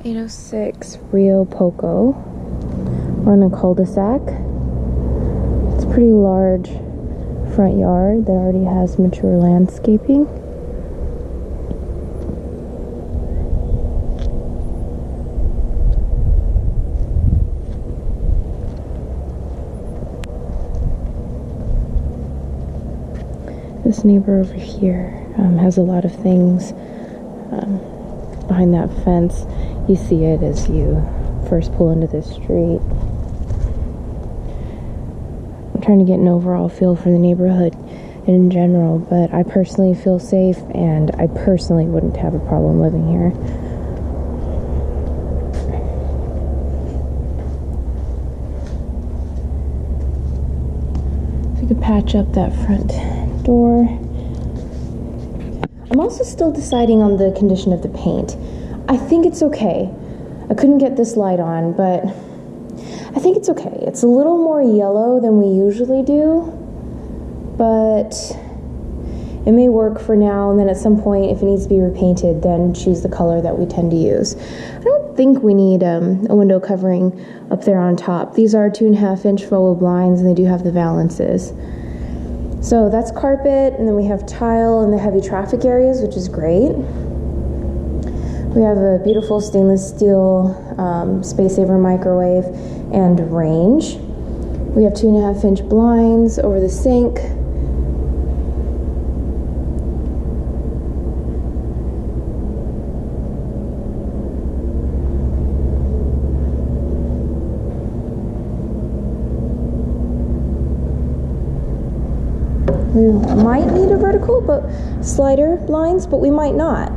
806 Rio Poco. We're in a cul-de-sac. It's a pretty large front yard that already has mature landscaping. This neighbor over here has a lot of things behind that fence. You see it as you first pull into this street. I'm trying to get an overall feel for the neighborhood in general, but I personally feel safe and I personally wouldn't have a problem living here. If we could patch up that front door. I'm also still deciding on the condition of the paint. I think it's okay. I couldn't get this light on, but I think it's okay. It's a little more yellow than we usually do, but it may work for now, and then at some point, if it needs to be repainted, then choose the color that we tend to use. I don't think we need a window covering up there on top. These are 2.5-inch faux blinds, and they do have the valances. So that's carpet, and then we have tile in the heavy traffic areas, which is great. We have a beautiful stainless steel space saver microwave and range. We have 2.5-inch blinds over the sink. We might need a vertical slider blinds, but we might not.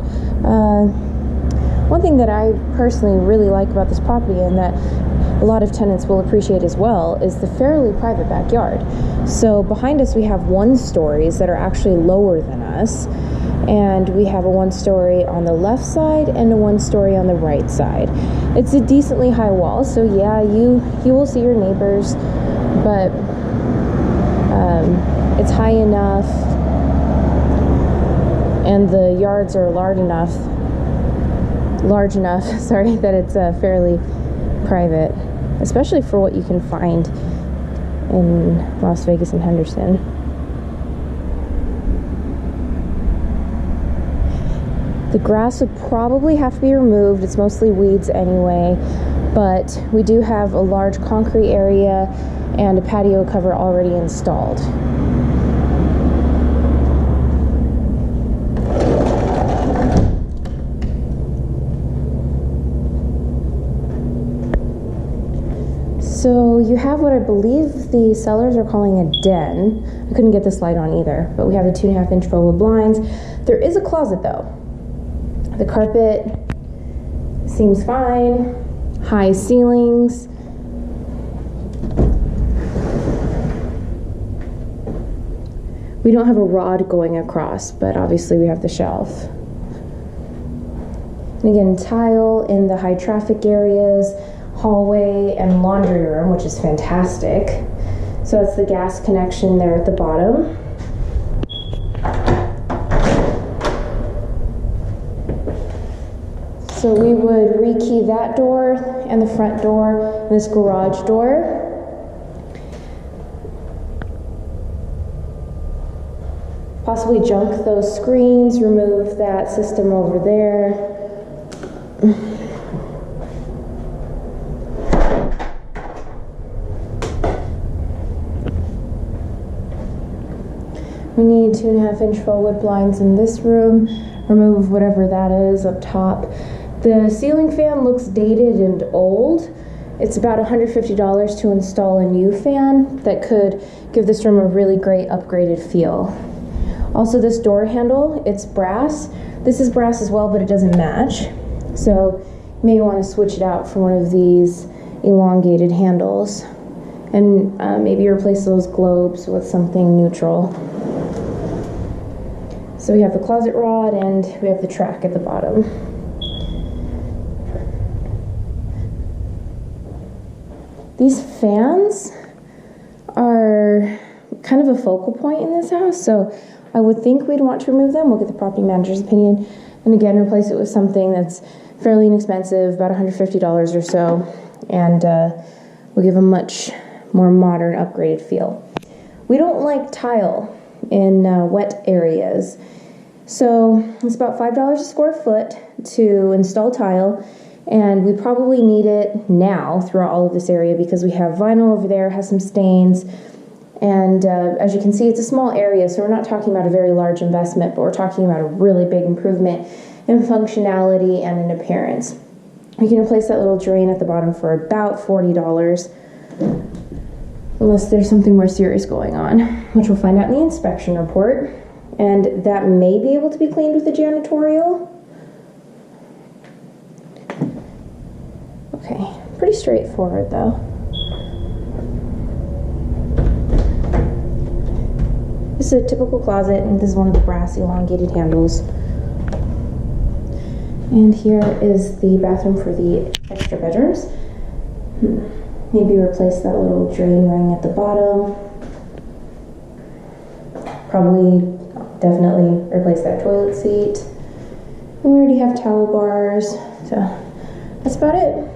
One thing that I personally really like about this property, and that a lot of tenants will appreciate as well, is the fairly private backyard. So behind us we have 1-stories that are actually lower than us, and we have a 1-story on the left side and a 1-story on the right side. It's a decently high wall, so yeah, you will see your neighbors, but it's high enough and the yards are large enough, sorry, that it's fairly private, especially for what you can find in Las Vegas and Henderson. The grass would probably have to be removed. It's mostly weeds anyway, but we do have a large concrete area and a patio cover already installed. So you have what I believe the sellers are calling a den. I couldn't get this light on either, but we have the 2.5-inch faux blinds. There is a closet though. The carpet seems fine. High ceilings. We don't have a rod going across, but obviously we have the shelf. And again, tile in the high traffic areas, hallway and laundry room, which is fantastic. So it's the gas connection there at the bottom. So we would rekey that door and the front door and this garage door. Possibly junk those screens, remove that system over there. We need 2.5-inch faux wood blinds in this room. Remove whatever that is up top. The ceiling fan looks dated and old. It's about $150 to install a new fan that could give this room a really great upgraded feel. Also, this door handle, it's brass. This is brass as well, but it doesn't match. So you may want to switch it out for one of these elongated handles and maybe replace those globes with something neutral. So we have the closet rod and we have the track at the bottom. These fans are kind of a focal point in this house, so I would think we'd want to remove them. We'll get the property manager's opinion. and again replace it with something that's fairly inexpensive, about $150 or so, and we'll give a much more modern, upgraded feel. We don't like tile in wet areas, so it's about $5 a square foot to install tile, and we probably need it now throughout all of this area because we have vinyl over there, has some stains, and as you can see, it's a small area, so we're not talking about a very large investment, but we're talking about a really big improvement in functionality and in appearance. We can replace that little drain at the bottom for about $40, unless there's something more serious going on, which we'll find out in the inspection report. And that may be able to be cleaned with the janitorial. Okay, pretty straightforward though. This is a typical closet, and this is one of the brass elongated handles. And here is the bathroom for the extra bedrooms. Maybe replace that little drain ring at the bottom. Probably, definitely replace that toilet seat. We already have towel bars, so that's about it.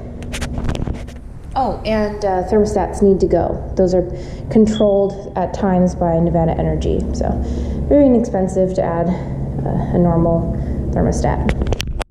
Oh, and thermostats need to go. Those are controlled at times by Nevada Energy, so very inexpensive to add a normal thermostat.